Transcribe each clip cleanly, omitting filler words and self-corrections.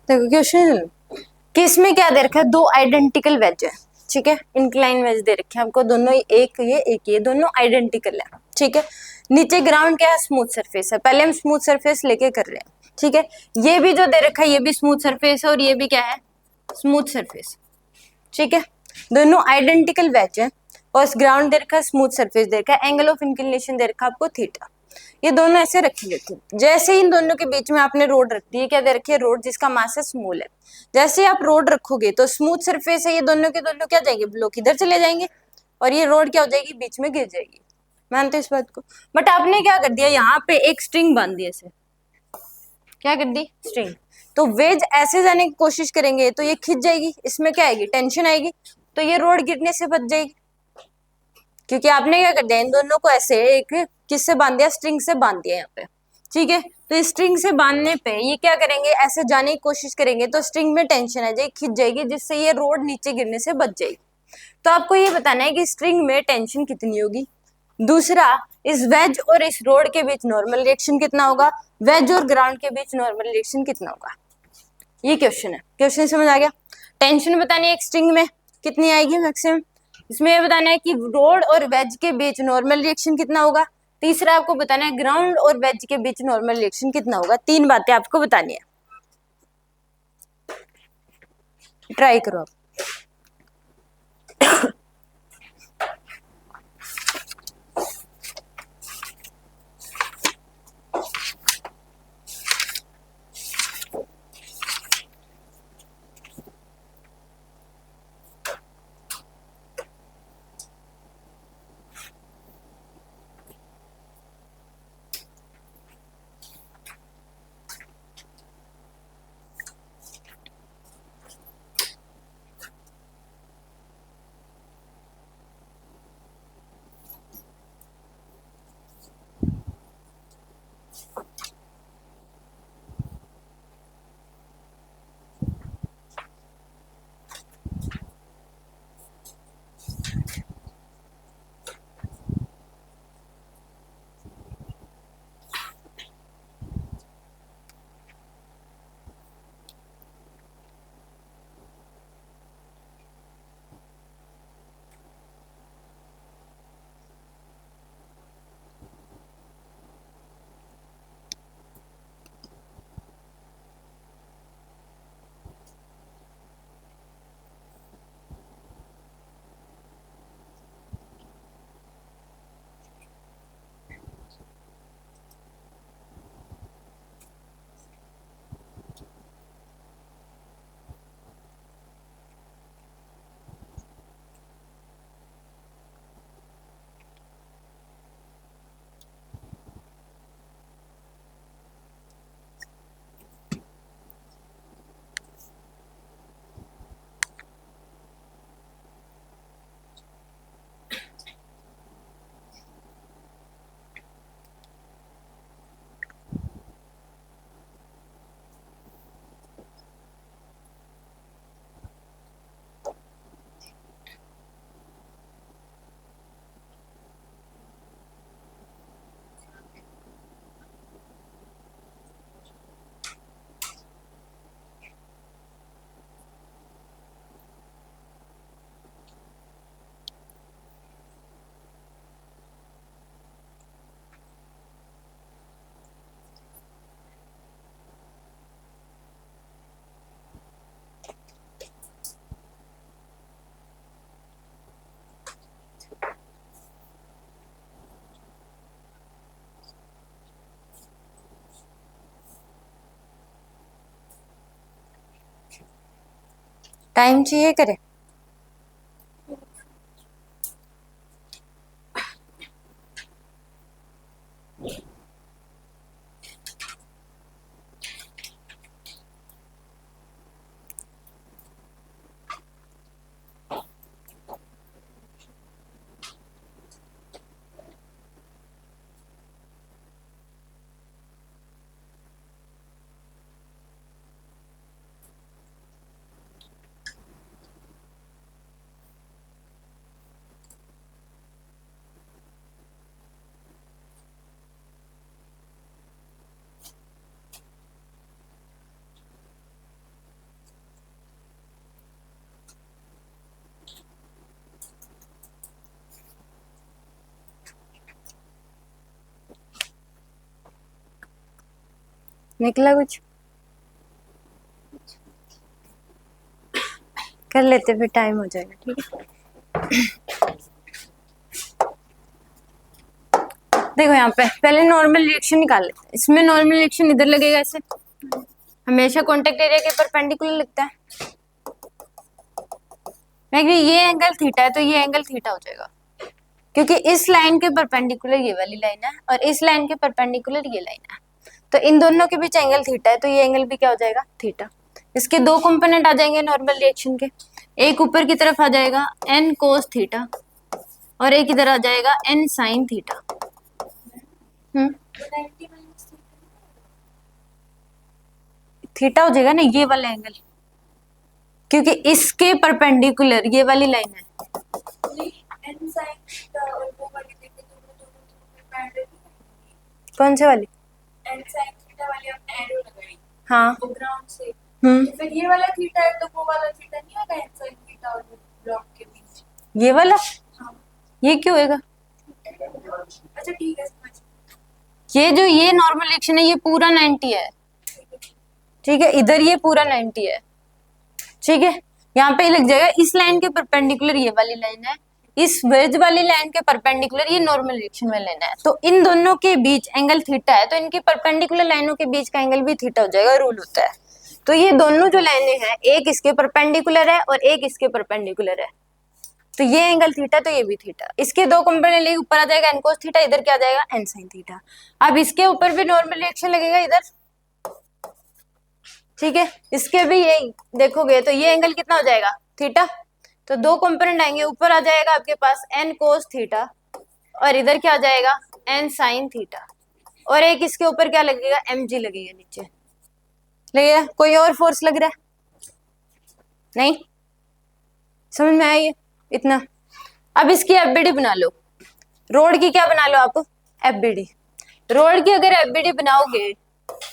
देखो क्वेश्चन कि इसमें क्या दे रखा है, दो आइडेंटिकल वेज है, ठीक है, इंक्लाइन वेज दे रखे हैं आपको, दोनों एक ये दोनों आइडेंटिकल है, ठीक है। नीचे ग्राउंड क्या है, स्मूथ सरफेस है, पहले हम स्मूथ सरफेस लेके कर रहे हैं, ठीक है। ये भी जो दे रखा है ये भी स्मूथ सरफेस है और ये भी क्या है, स्मूथ सरफेस, ठीक है। दोनों आइडेंटिकल वेज है और ग्राउंड दे रखा है, स्मूथ सरफेस दे रखा है, एंगल ऑफ इंक्लिनेशन दे रखा है आपको थीटा। ये दोनों ऐसे रखे गए थे। जैसे ही इन दोनों के बीच में आपने रोड रख दी है, क्या दे रखी है, रोड जिसका मास है स्मॉल है। जैसे ही आप रोड रखोगे तो स्मूथ सरफेस है, ये दोनों के दोनों क्या जाएंगे, ब्लॉक इधर चले जाएंगे और ये रोड क्या हो जाएगी, बीच में गिर जाएगी। मानते इस बात को। बट आपने क्या कर दिया, यहाँ पे एक स्ट्रिंग बांध दी ऐसे, क्या कर दी, स्ट्रिंग। तो वेज ऐसे जाने की कोशिश करेंगे तो ये खिंच जाएगी, इसमें क्या आएगी, टेंशन आएगी, तो ये रोड गिरने से बच जाएगी। क्योंकि आपने क्या कर दिया, इन दोनों को ऐसे एक किससे बांध दिया, स्ट्रिंग से बांध दिया यहाँ पे, ठीक है। तो स्ट्रिंग से बांधने पे ये क्या करेंगे, ऐसे जाने की कोशिश करेंगे तो स्ट्रिंग में टेंशन आ जाएगी, खिंच जाएगी, जिससे ये रोड नीचे गिरने से बच जाएगी। तो आपको ये बताना है कि स्ट्रिंग में टेंशन कितनी होगी। दूसरा, इस वेज और इस रोड के बीच नॉर्मल रिएक्शन कितना होगा, वेज और ग्राउंड के बीच नॉर्मल रिएक्शन कितना होगा। ये क्वेश्चन है, क्वेश्चन समझ आ गया। टेंशन बतानी है एक स्ट्रिंग में कितनी आएगी मैक्सिमम। इसमें ये बताना है कि रोड और वेज के बीच नॉर्मल रिएक्शन कितना होगा। तीसरा आपको बताना है ग्राउंड और वेज के बीच नॉर्मल रिएक्शन कितना होगा। तीन बातें आपको बतानी है, ट्राई करो आप। टाइम चाहिए करे, निकला कुछ? कर लेते फिर, टाइम हो जाएगा। ठीक है, देखो यहाँ पे पहले नॉर्मल रिएक्शन निकाल लेते हैं। इसमें नॉर्मल रिएक्शन इधर लगेगा ऐसे, हमेशा कॉन्टेक्ट एरिया के परपेंडिकुलर लगता है। ये एंगल थीटा है तो ये एंगल थीटा हो जाएगा, क्योंकि इस लाइन के परपेंडिकुलर ये वाली लाइन है और इस लाइन के परपेंडिकुलर ये लाइन है, तो इन दोनों के बीच एंगल थीटा है, तो ये एंगल भी क्या हो जाएगा? थीटा। इसके दो कंपोनेंट आ जाएंगे नॉर्मल रिएक्शन के, एक ऊपर की तरफ आ जाएगा n cos थीटा और एक इधर आ जाएगा n sin थीटा। थीटा हो जाएगा ना ये वाला एंगल, क्योंकि इसके परपेंडिकुलर ये वाली लाइन है। कौन से वाली? हाँ, वो ग्राउंड से तो फिर ये वाला थीटा है तो वो वाला थीटा नहीं होगा n sin थीटा और ब्लॉक के बीच? ये वाला? हाँ। ये क्यों होएगा? अच्छा ठीक है, समझ। ये नॉर्मल रिएक्शन है, ये पूरा 90 है। ठीक है, इधर ये पूरा 90 है। ठीक है, यहाँ पे लग जाएगा इस लाइन के परपेंडिकुलर ये वाली लाइन है, इस वेज वाली लाइन के परपेंडिकुलर ये नॉर्मल रिएक्शन वाली लाइन है, तो इन दोनों के बीच एंगल थीटा है, तो इनके परपेंडिकुलर लाइनों के बीच का एंगल भी थीटा हो जाएगा, रूल होता है। तो ये दोनों जो लाइनें हैं, एक इसके परपेंडिकुलर है और एक इसके परपेंडिकुलर है, तो ये एंगल थीटा, तो ये भी थीटा। इसके दो कंपोनेंट ले, ऊपर आ जाएगा n cos थीटा, इधर क्या आ जाएगा n sin थीटा। अब इसके ऊपर भी नॉर्मल रिएक्शन लगेगा इधर। ठीक है, इसके भी ये देखोगे तो ये एंगल कितना हो जाएगा? थीटा। तो दो कंपोनेंट आएंगे, ऊपर आ जाएगा आपके पास n cos थीटा और इधर क्या आ जाएगा n sin थीटा, और एक इसके ऊपर क्या लगेगा? mg लगेगा नीचे। लगेगा? कोई और फोर्स लग रहा है? नहीं समझ में आई इतना? अब इसकी एफबीडी बना लो, रोड की क्या बना लो आप? एफबीडी। रोड की अगर एफबीडी बनाओगे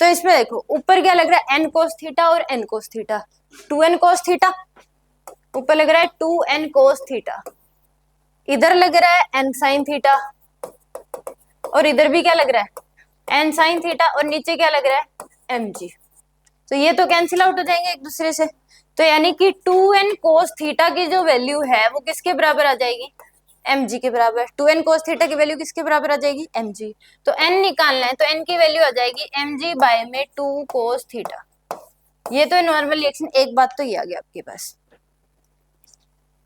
तो इसमें देखो ऊपर क्या लग रहा है? n cos थीटा और n cos theta, 2n cos theta, ऊपर लग रहा है 2n cos थीटा, इधर लग रहा है n sin थीटा और इधर भी क्या लग रहा है? n sin थीटा, और नीचे क्या लग रहा है? mg। तो ये तो कैंसिल आउट हो जाएंगे एक दूसरे से, तो यानी कि 2n cos थीटा की जो वैल्यू है वो किसके बराबर आ जाएगी? mg के बराबर। 2n cos थीटा की वैल्यू किसके बराबर आ जाएगी? mg। तो n निकालना है, तो n की वैल्यू आ जाएगी mg बाय में 2 cos थीटा। ये तो नॉर्मल रिएक्शन, एक बात तो ये आ गया आपके पास।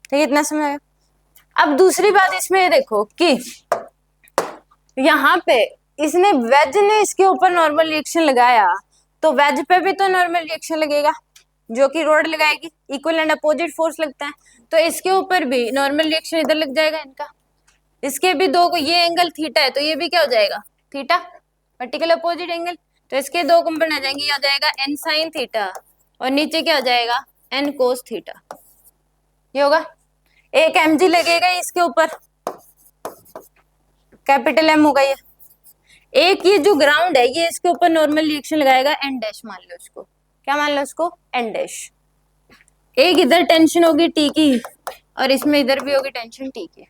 ठीक है, इतना समझ आया? अब दूसरी बात इसमें देखो कि यहाँ पे इसने वेज ने इसके ऊपर नॉर्मल रिएक्शन लगाया, तो वेज पे भी तो नॉर्मल रिएक्शन लगेगा जो कि रोड लगाएगी, इक्वल एंड अपोजिट फोर्स लगता है, तो इसके ऊपर भी नॉर्मल रिएक्शन इधर लग जाएगा इनका। इसके भी दो को, ये एंगल थीटा है तो ये भी क्या हो जाएगा? Theta, vertical opposite angle. तो इसके दो कंपोनेंट आ जाएंगे, ये आ जाएगा n sin थीटा और नीचे क्या हो जाएगा? n cos theta. ये होगा, एक mg लगेगा इसके ऊपर, कैपिटल M होगा ये। एक ये जो ग्राउंड है ये इसके ऊपर नॉर्मल रिएक्शन लगाएगा n डैश, मान लो इसको, क्या मान लो इसको? n dash. एक इधर टेंशन होगी t की और इसमें इधर भी होगी टेंशन t की।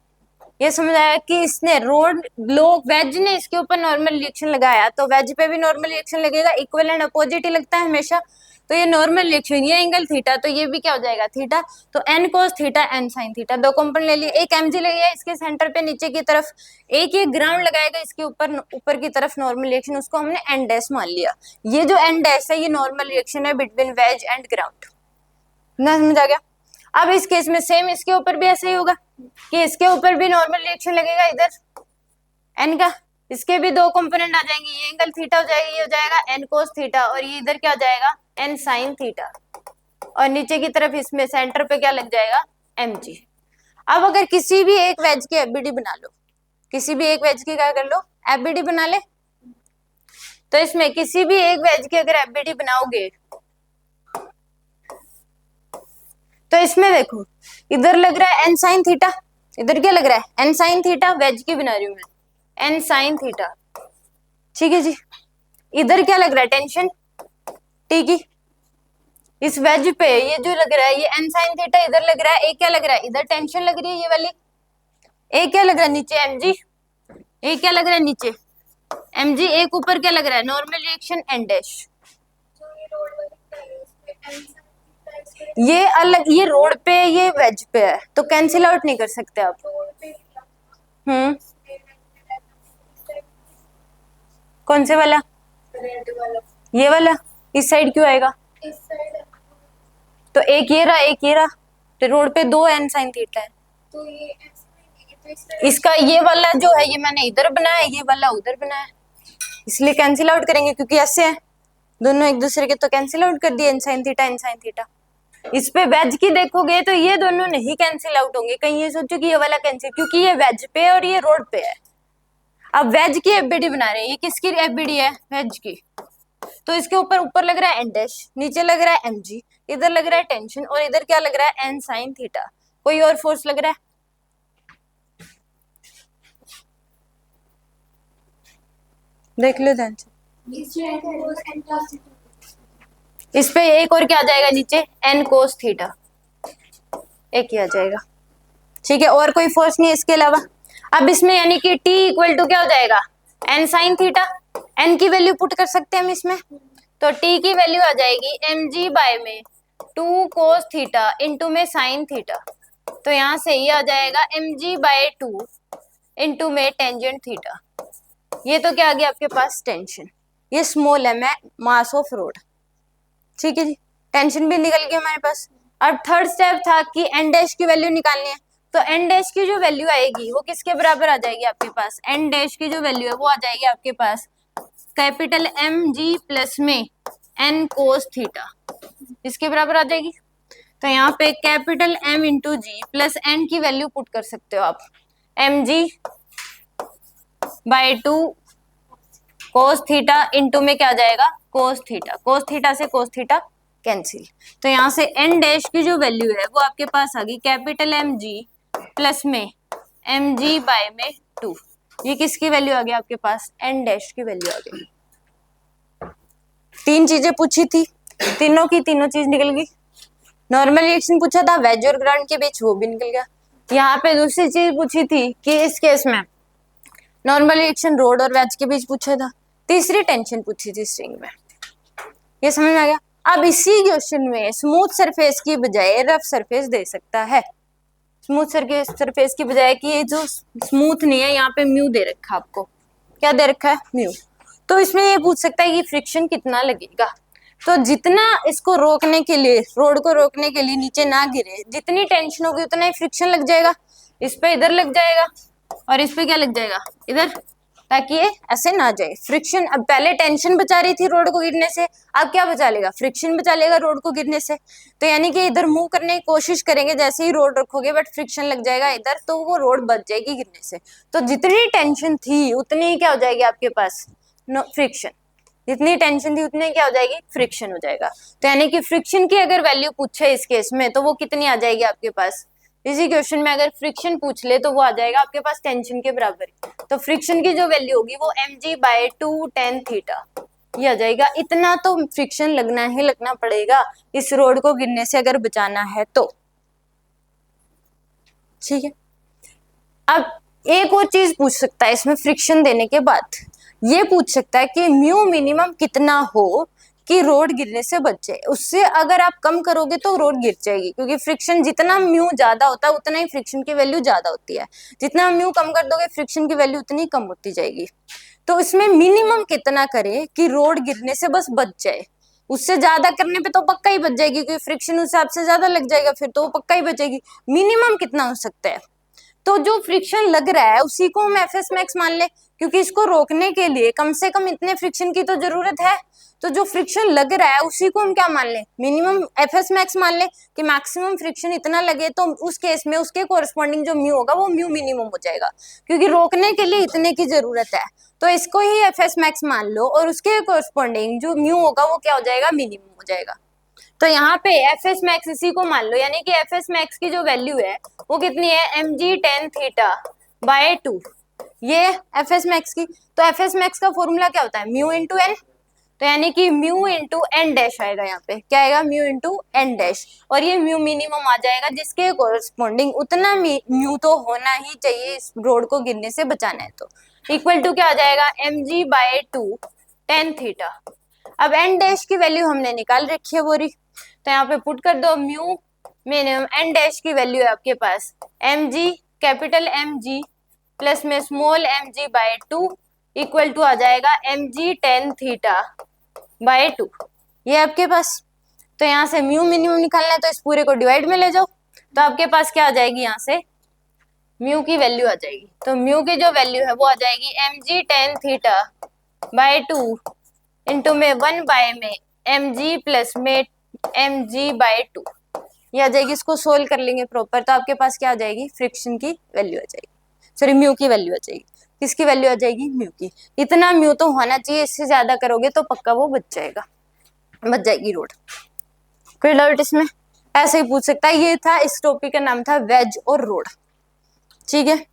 ये समझ आया कि इसने रोड लोग वेज ने इसके ऊपर नॉर्मल रिएक्शन लगाया, तो वेज पे भी नॉर्मल रिएक्शन लगेगा, इक्वल एंड अपोजिट ही लगता है हमेशा। तो ये नॉर्मल रिएक्शन, ये एंगल थीटा, तो ये भी क्या हो जाएगा? थीटा। तो n cos theta n sin theta, दो कंपोनेंट ले लिए, एक mg लगेगा इसके सेंटर पे नीचे की तरफ, एक ये ग्राउंड लगाएगा इसके ऊपर की तरफ नॉर्मल रिएक्शन, उसको हमने n डैश मान लिया। ये जो n डैश है ये नॉर्मल रिएक्शन है बिटवीन वेज एंड ग्राउंड। ना समझ आ गया? अब इस केस में सेम इसके ऊपर भी ऐसा ही होगा कि इसके ऊपर भी नॉर्मल रिएक्शन लगेगा इधर n का, इसके भी दो कंपोनेंट आ जाएंगे, ये एंगल थीटा हो जाएगा, ये हो जाएगा n cos थीटा और ये इधर क्या हो जाएगा? n sin थीटा, और नीचे की तरफ इसमें सेंटर पे क्या लग जाएगा? mg। अब अगर किसी भी एक वेज की एफबीडी बना लो, किसी भी एक वेज की क्या कर लो? एफबीडी बना ले। तो इसमें किसी भी एक वेज की अगर एफबीडी बनाओगे तो इसमें देखो इधर लग रहा है n sin थीटा, इधर क्या लग रहा है? n sin थीटा, वेज की बना रही हूं मैं, n sin थीटा। ठीक है जी, इधर क्या लग रहा है? टेंशन t की। इस वेज पे ये जो लग रहा है ये n sin थीटा इधर लग रहा है, एक क्या लग रहा है? इधर टेंशन लग रही है ये वाली, एक क्या लग रहा है? नीचे mg, एक क्या लग रहा है? नीचे mg, एक ऊपर क्या लग रहा है? Normal reaction n dash. ये अलग, ये रोड पे, ये वेज पे है, तो कैंसिल आउट नहीं कर सकते आप। रोड पे कौन से वाला? रेड वाला ये वाला इस साइड क्यों आएगा? इस साइड, तो एक ये रहा, एक ये रहा, तो रोड पे दो n sin थीटा है। तो ये तो इस साइड इसका ये वाला जो है ये मैंने इधर बनाया, ये वाला उधर बनाया, इसलिए कैंसिल आउट करेंगे क्योंकि ऐसे है दोनों एक दूसरे के, तो कैंसिल आउट कर दिए n sin theta n sin theta. इस पे वेज की देखोगे तो ये दोनों नहीं कैंसिल आउट होंगे, कहीं ये सोचो कि ये वाला कैंसिल, क्योंकि ये वेज पे है और ये रोड पे है। अब वेज की एफबीडी बना रहे हैं, ये किसकी एफबीडी है? वेज की। तो इसके ऊपर ऊपर लग रहा है एन डैश, नीचे लग रहा है mg, इधर लग रहा है टेंशन, और इधर क्या लग रहा है n sin थीटा। कोई और फोर्स लग रहा है? देख लो ध्यान से। इस पे एक और क्या आ जाएगा नीचे? n cos थीटा, एक ही आ जाएगा। ठीक है, और कोई फोर्स नहीं है इसके अलावा। अब इसमें यानी कि t इक्वल टू क्या हो जाएगा? n sin theta. n की वैल्यू पुट कर सकते हैं हम इसमें, तो t की वैल्यू आ जाएगी mg बाय में 2 cos थीटा इंटू में sin थीटा। तो यहाँ से ये आ जाएगा mg बाय 2 इंटू में टेंजेंट थीटा। ये तो क्या आ गया आपके पास? टेंशन। ये स्मॉल है मास ऑफ रोड। ठीक है जी, टेंशन भी निकल गई हमारे पास। अब थर्ड स्टेप था कि एन डैश की वैल्यू निकालनी है, तो एन डैश की जो वैल्यू आएगी वो किसके बराबर आ जाएगी आपके पास? एन डैश की जो वैल्यू है वो आ जाएगी आपके पास कैपिटल एम जी प्लस में एन कोस थीटा, इसके बराबर आ जाएगी। तो यहाँ पे capital M into G plus N की वैल्यू पुट कर सकते हो आप, M G by 2 cos theta into में क्या आ जाएगा? Cos theta. कोस थीटा से कोस थीटा कैंसिल, तो यहाँ से एन डैश की जो वैल्यू है वो आपके पास आ गई कैपिटल एम जी प्लस में एम जी बाय में 2। ये किसकी वैल्यू आ गई आपके पास? एन डैश की वैल्यू आ गई। तीन चीजें पूछी थी, तीनों की तीनों चीज निकल गई। नॉर्मल रिएक्शन पूछा था वेज और ग्राउंड के बीच, वो भी निकल गया। यहाँ पे दूसरी चीज पूछी थी कि इस केस में नॉर्मल रिएक्शन रोड और वेज के बीच पूछा था। तीसरी टेंशन पूछी थी स्ट्रिंग में। ये समझ में आ गया। अब इसी क्वेश्चन में स्मूथ सरफेस की बजाय रफ सरफेस दे सकता है। स्मूथ सरफेस की बजाय कि ये जो स्मूथ नहीं है, यहाँ पे म्यू दे रखा आपको। क्या दे रखा है? म्यू। तो इसमें ये पूछ सकता है कि फ्रिक्शन कितना लगेगा। तो जितना इसको रोकने के लिए, रोड को रोकने के लिए नीचे ना गिरे, जितनी टेंशन होगी उतना ही फ्रिक्शन लग जाएगा। इस पे इधर लग जाएगा और इस पे क्या लग जाएगा? इधर, ताकि ये ऐसे ना जाए। फ्रिक्शन, अब पहले टेंशन बचा रही थी रोड को गिरने से, अब क्या बचा लेगा? फ्रिक्शन बचा लेगा रोड को गिरने से। तो यानी कि इधर मूव करने की कोशिश करेंगे जैसे ही रोड रखोगे, बट फ्रिक्शन लग जाएगा इधर, तो वो रोड बच जाएगी गिरने से। तो जितनी टेंशन थी उतनी ही क्या हो जाएगी आपके पास? No friction. जितनी टेंशन थी उतनी क्या हो जाएगी? फ्रिक्शन हो जाएगा। तो यानी कि फ्रिक्शन की अगर वैल्यू पूछे इस केस में, तो वो कितनी आ जाएगी आपके पास? इसी क्वेश्चन में अगर फ्रिक्शन पूछ ले तो वो आ जाएगा आपके पास टेंशन के बराबर। तो फ्रिक्शन की जो वैल्यू होगी वो mg बाय 2 tan थीटा, ये आ जाएगा। इतना तो फ्रिक्शन लगना ही लगना पड़ेगा इस रोड को गिरने से अगर बचाना है तो। ठीक है, अब एक और चीज पूछ सकता है इसमें फ्रिक्शन देने के बाद, ये पूछ सकता है कि म्यू मिनिमम कितना हो कि रोड गिरने से बच जाए। उससे अगर आप कम करोगे तो रोड गिर जाएगी, क्योंकि फ्रिक्शन जितना म्यू ज्यादा होता है उतना ही फ्रिक्शन की वैल्यू ज्यादा होती है। जितना म्यू कम कर दोगे फ्रिक्शन की वैल्यू उतनी कम होती जाएगी। तो इसमें मिनिमम कितना करे कि रोड गिरने से बस बच जाए। उससे ज्यादा करने पे तो पक्का ही बच जाएगी, क्योंकि फ्रिक्शन उस हिसाब से ज्यादा लग जाएगा, फिर तो वो पक्का ही बचेगी। मिनिमम कितना हो सकता है? तो जो फ्रिक्शन लग रहा है उसी को हम एफ एस मैक्स मान ले, क्योंकि इसको रोकने के लिए कम से कम इतने फ्रिक्शन की तो जरूरत है। तो जो फ्रिक्शन लग रहा है उसी को हम क्या मान ले? मिनिमम एफ एस मैक्स मान ले कि मैक्सिमम फ्रिक्शन इतना लगे, तो उस केस में उसके कोरस्पॉन्डिंग जो म्यू होगा वो म्यू मिनिमम हो जाएगा, क्योंकि रोकने के लिए इतने की जरूरत है। तो इसको ही एफ एस मैक्स मान लो और उसके कोरस्पॉन्डिंग जो म्यू होगा वो क्या हो जाएगा? मिनिमम हो जाएगा। तो यहाँ पे एफ एस मैक्स इसी को मान लो, यानी कि एफ एस मैक्स की जो वैल्यू है वो कितनी है? mg tan थीटा बाय 2, ये एफ एस मैक्स की। तो एफ एस मैक्स का फॉर्मूला क्या होता है? Mu into N. तो यानी कि म्यू इंटू एन डैश आएगा, यहाँ पे क्या आएगा? म्यू इंटू एन डैश, और ये म्यू मिनिमम आ जाएगा, जिसके कोरस्पॉन्डिंग उतना म्यू तो होना ही चाहिए इस रोड को गिरने से बचाना है। तो इक्वल टू क्या आ जाएगा? mg by 2 tan theta. अब एन डैश की वैल्यू हमने निकाल रखी है बोरी, तो यहाँ पे पुट कर दो म्यू मिनिमम एन डैश की वैल्यू है आपके पास M G, capital M G plus में small M G by 2 equal to आ जाएगा M G tan theta by 2। ये आपके पास, तो यहाँ से म्यू मिनिमम निकालना है तो इस पूरे को डिवाइड में ले जाओ, तो आपके पास क्या आ जाएगी, यहाँ से म्यू की वैल्यू आ जाएगी। तो म्यू की जो वैल्यू है वो आ जाएगी M G tan theta by 2 into में 1 बाय में एम जी प्लस में एम जी बाय 2, ये आ जाएगी। इसको सोल्व कर लेंगे प्रॉपर तो आपके पास क्या आ जाएगी, फ्रिक्शन की वैल्यू आ जाएगी, सॉरी म्यू की वैल्यू आ जाएगी। किसकी वैल्यू आ जाएगी, म्यू की। इतना म्यू तो होना चाहिए, इससे ज्यादा करोगे तो पक्का वो बच जाएगा, बच जाएगी रोड। कोई डाउट इसमें, ऐसे ही पूछ सकता है। ये था, इस टॉपिक का नाम था वेज और रोड, ठीक है।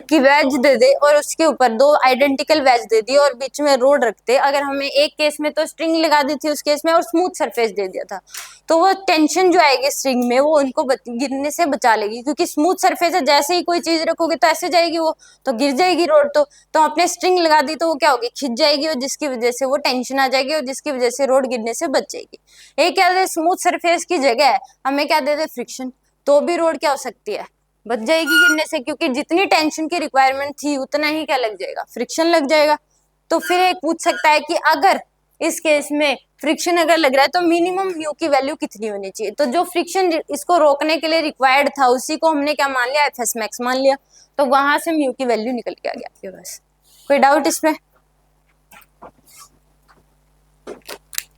कि वेज दे दे और उसके ऊपर दो आइडेंटिकल वेज दे दी और बीच में रोड रखते, अगर हमें एक केस में तो स्ट्रिंग लगा दी थी उस केस में और स्मूथ सरफेस दे दिया था, तो वो टेंशन जो आएगी स्ट्रिंग में वो उनको गिरने से बचा लेगी, क्योंकि स्मूथ सरफेस है, जैसे ही कोई चीज रखोगे तो ऐसे जाएगी वो, तो गिर जाएगी रोड। तो आपने स्ट्रिंग लगा दी तो वो क्या होगी, खिंच जाएगी और जिसकी वजह से वो टेंशन आ जाएगी और जिसकी वजह से रोड गिरने से बच जाएगी। एक क्या दे, स्मूथ सरफेस की जगह हमें क्या दे दे, फ्रिक्शन, तो भी रोड क्या हो सकती है, बच जाएगी गिरने से, क्योंकि जितनी टेंशन की रिक्वायरमेंट थी उतना ही क्या लग जाएगा, फ्रिक्शन लग जाएगा। तो फिर एक पूछ सकता है कि अगर इस केस में फ्रिक्शन अगर लग रहा है तो मिनिमम म्यू की वैल्यू कितनी होनी चाहिए, तो जो फ्रिक्शन इसको रोकने के लिए रिक्वायर्ड था उसी को हमने क्या मान लिया, एफ एस मैक्स मान लिया, तो वहां से म्यू की वैल्यू निकल के आ गया आपके पास। कोई डाउट इसमें?